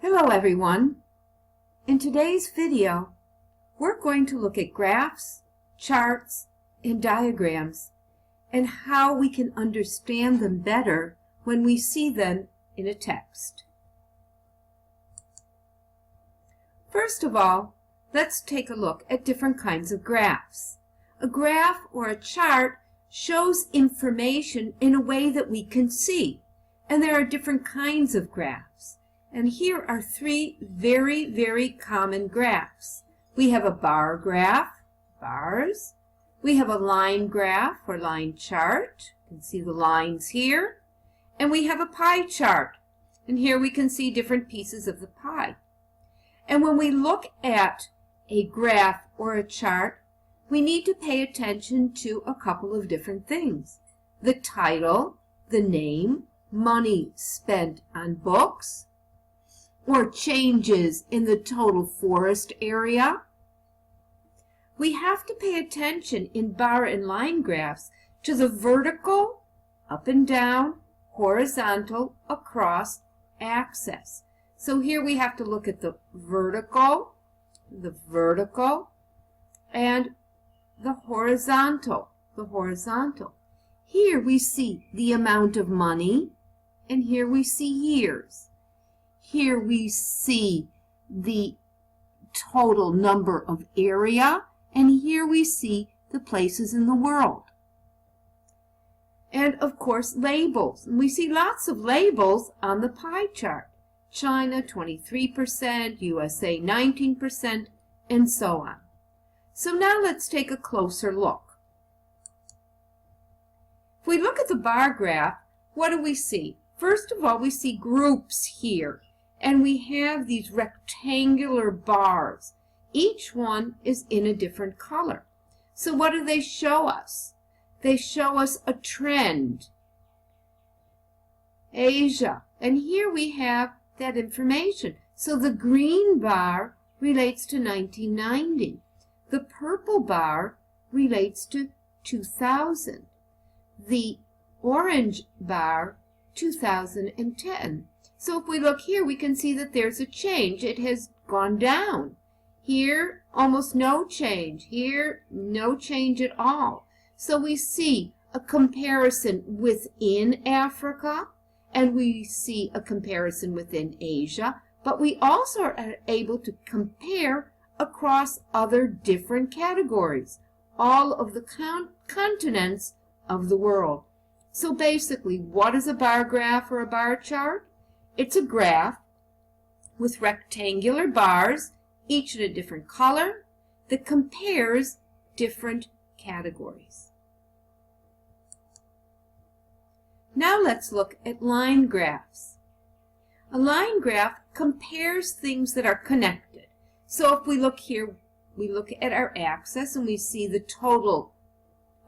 Hello everyone. In today's video, we're going to look at graphs, charts, and diagrams and how we can understand them better when we see them in a text. First of all, let's take a look at different kinds of graphs. A graph or a chart shows information in a way that we can see, and there are different kinds of graphs. And here are three very common graphs. We have a bar graph, bars. We have a line graph or line chart. You can see the lines here. And we have a pie chart. And here we can see different pieces of the pie. And when we look at a graph or a chart, we need to pay attention to a couple of different things. The title, the name, money spent on books, or changes in the total forest area. We have to pay attention in bar and line graphs to the vertical, up and down, horizontal, across axis. So here we have to look at the vertical, and the horizontal, Here we see the amount of money, and here we see years. Here we see the total number of area, and here we see the places in the world. And of course, labels. And we see lots of labels on the pie chart. China 23%, USA 19%, and so on. So now let's take a closer look. If we look at the bar graph, what do we see? First of all, we see groups here. And we have these rectangular bars. Each one is in a different color. So what do they show us? They show us a trend. Asia. And here we have that information. So the green bar relates to 1990. The purple bar relates to 2000. The orange bar, 2010. So if we look here, we can see that there's a change. It has gone down. Here, almost no change. Here, no change at all. So we see a comparison within Africa, and we see a comparison within Asia, but we also are able to compare across other different categories, all of the continents of the world. So basically, what is a bar graph or a bar chart? It's a graph with rectangular bars, each in a different color, that compares different categories. Now let's look at line graphs. A line graph compares things that are connected. So if we look here, we look at our axis and we see the total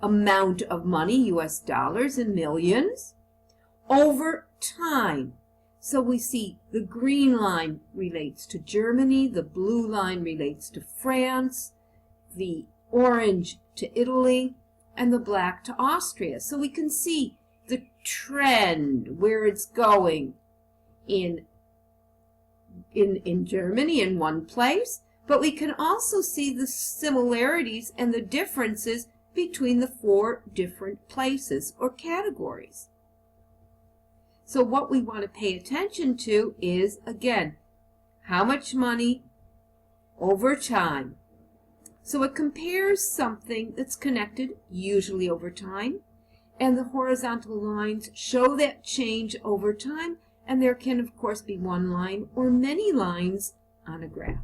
amount of money, US dollars in millions, over time. So we see the green line relates to Germany, the blue line relates to France, the orange to Italy, and the black to Austria. So we can see the trend, where it's going in Germany in one place, but we can also see the similarities and the differences between the four different places or categories. So what we want to pay attention to is, again, how much money over time. So it compares something that's connected, usually over time, and the horizontal lines show that change over time, and there can, of course, be one line or many lines on a graph.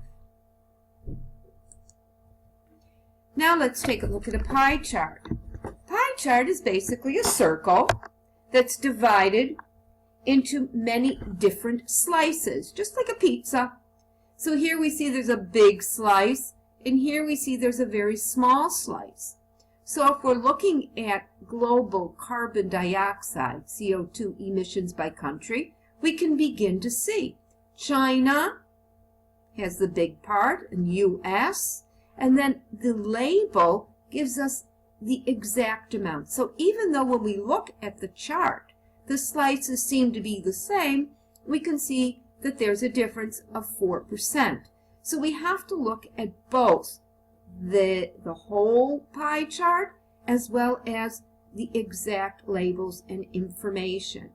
Now let's take a look at a pie chart. Pie chart is basically a circle that's divided into many different slices, just like a pizza. So here we see there's a big slice, and here we see there's a very small slice. So if we're looking at global carbon dioxide, CO2 emissions by country, we can begin to see China has the big part, and US, and then the label gives us the exact amount. So even though when we look at the chart, the slices seem to be the same, we can see that there's a difference of 4%. So we have to look at both the whole pie chart as well as the exact labels and information.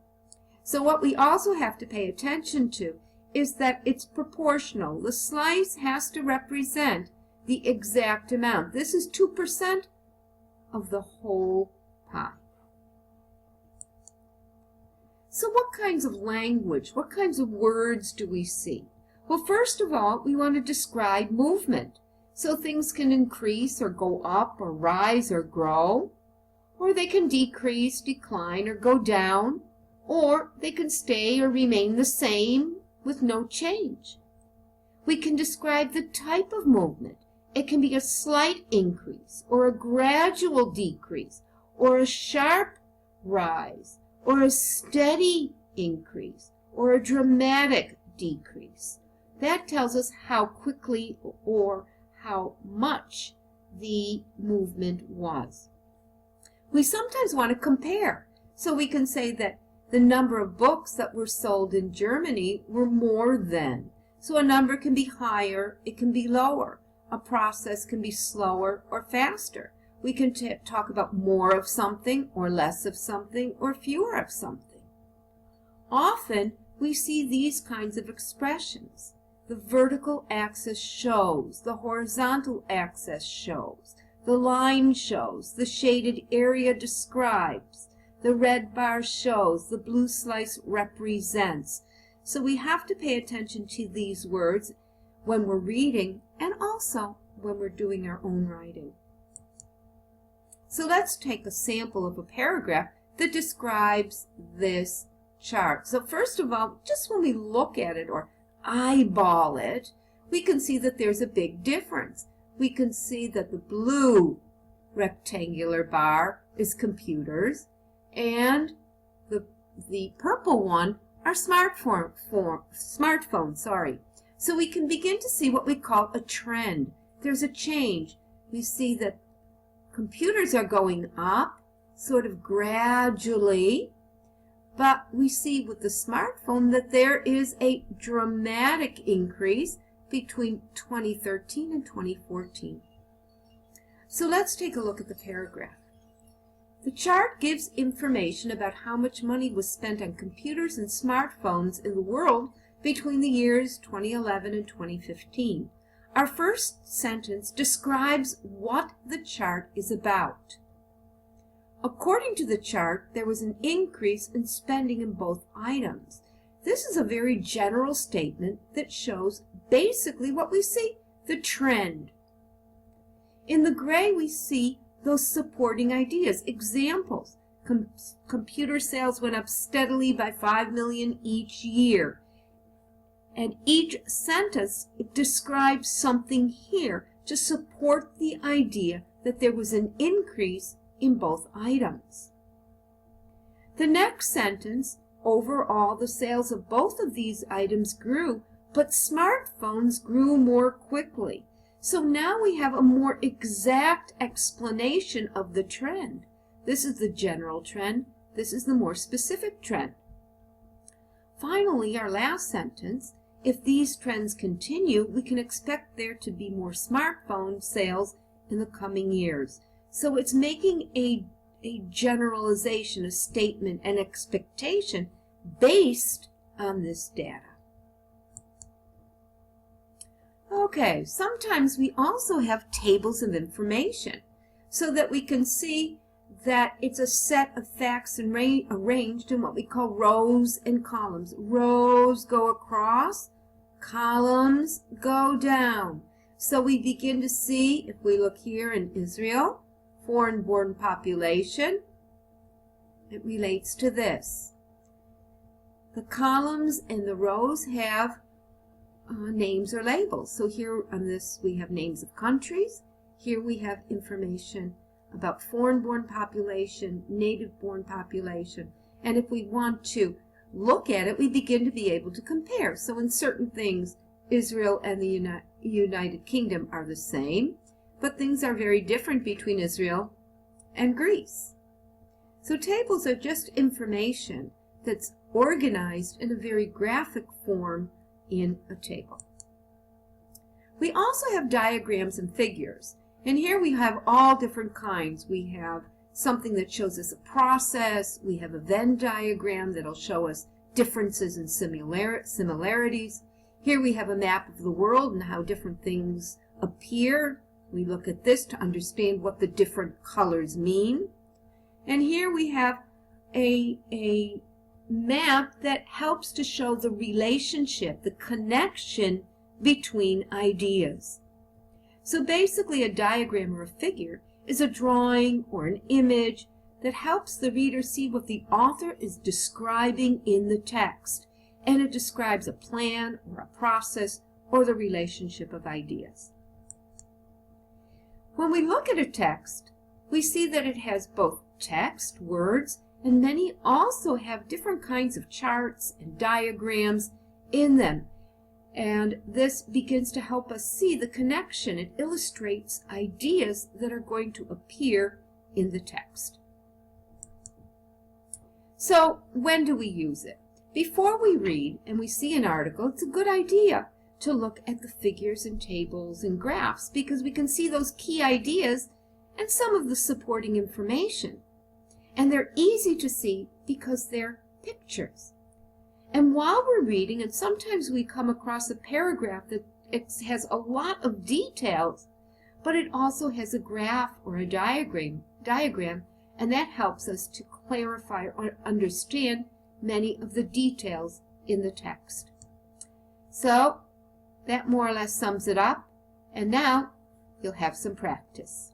So what we also have to pay attention to is that it's proportional. The slice has to represent the exact amount. This is 2% of the whole pie. So what kinds of language, what kinds of words do we see? Well, first of all, we want to describe movement. So things can increase or go up or rise or grow, or they can decrease, decline, or go down, or they can stay or remain the same with no change. We can describe the type of movement. It can be a slight increase, or a gradual decrease, or a sharp rise, or a steady increase, or a dramatic decrease. That tells us how quickly or how much the movement was. We sometimes want to compare. So we can say that the number of books that were sold in Germany were more than. So a number can be higher, it can be lower. A process can be slower or faster. We can talk about more of something or less of something or fewer of something. Often we see these kinds of expressions. The vertical axis shows, the horizontal axis shows, the line shows, the shaded area describes, the red bar shows, the blue slice represents. So we have to pay attention to these words when we're reading and also when we're doing our own writing. So let's take a sample of a paragraph that describes this chart. So first of all, just when we look at it or eyeball it, we can see that there's a big difference. We can see that the blue rectangular bar is computers and the purple one are smartphones. So we can begin to see what we call a trend. There's a change. We see that computers are going up sort of gradually, but we see with the smartphone that there is a dramatic increase between 2013 and 2014. So let's take a look at the paragraph. The chart gives information about how much money was spent on computers and smartphones in the world between the years 2011 and 2015. Our first sentence describes what the chart is about. According to the chart, there was an increase in spending in both items. This is a very general statement that shows basically what we see, the trend. In the gray, we see those supporting ideas, examples. Computer sales went up steadily by 5 million each year. And each sentence describes something here to support the idea that there was an increase in both items. The next sentence, overall the sales of both of these items grew, but smartphones grew more quickly. So now we have a more exact explanation of the trend. This is the general trend. This is the more specific trend. Finally, our last sentence, if these trends continue, we can expect there to be more smartphone sales in the coming years. So it's making a generalization, a statement, an expectation based on this data. Okay, sometimes we also have tables of information so that we can see that it's a set of facts arranged in what we call rows and columns. Rows go across, columns go down. So we begin to see, if we look here in Israel, foreign-born population, it relates to this. The columns and the rows have names or labels. So here on this we have names of countries. Here we have information about foreign-born population, native-born population. And if we want to look at it, we begin to be able to compare. So in certain things, Israel and the United Kingdom are the same, but things are very different between Israel and Greece. So tables are just information that's organized in a very graphic form in a table. We also have diagrams and figures. And here we have all different kinds. We have something that shows us a process. We have a Venn diagram that'll show us differences and similarities. Here we have a map of the world and how different things appear. We look at this to understand what the different colors mean. And here we have a map that helps to show the relationship, the connection between ideas. So basically a diagram or a figure is a drawing or an image that helps the reader see what the author is describing in the text, and it describes a plan or a process or the relationship of ideas. When we look at a text, we see that it has both text, words, and many also have different kinds of charts and diagrams in them. And this begins to help us see the connection. It illustrates ideas that are going to appear in the text. So when do we use it? Before we read and we see an article, it's a good idea to look at the figures and tables and graphs because we can see those key ideas and some of the supporting information. And they're easy to see because they're pictures. And while we're reading, and sometimes we come across a paragraph that has a lot of details, but it also has a graph or a diagram, and that helps us to clarify or understand many of the details in the text. So that more or less sums it up, and now you'll have some practice.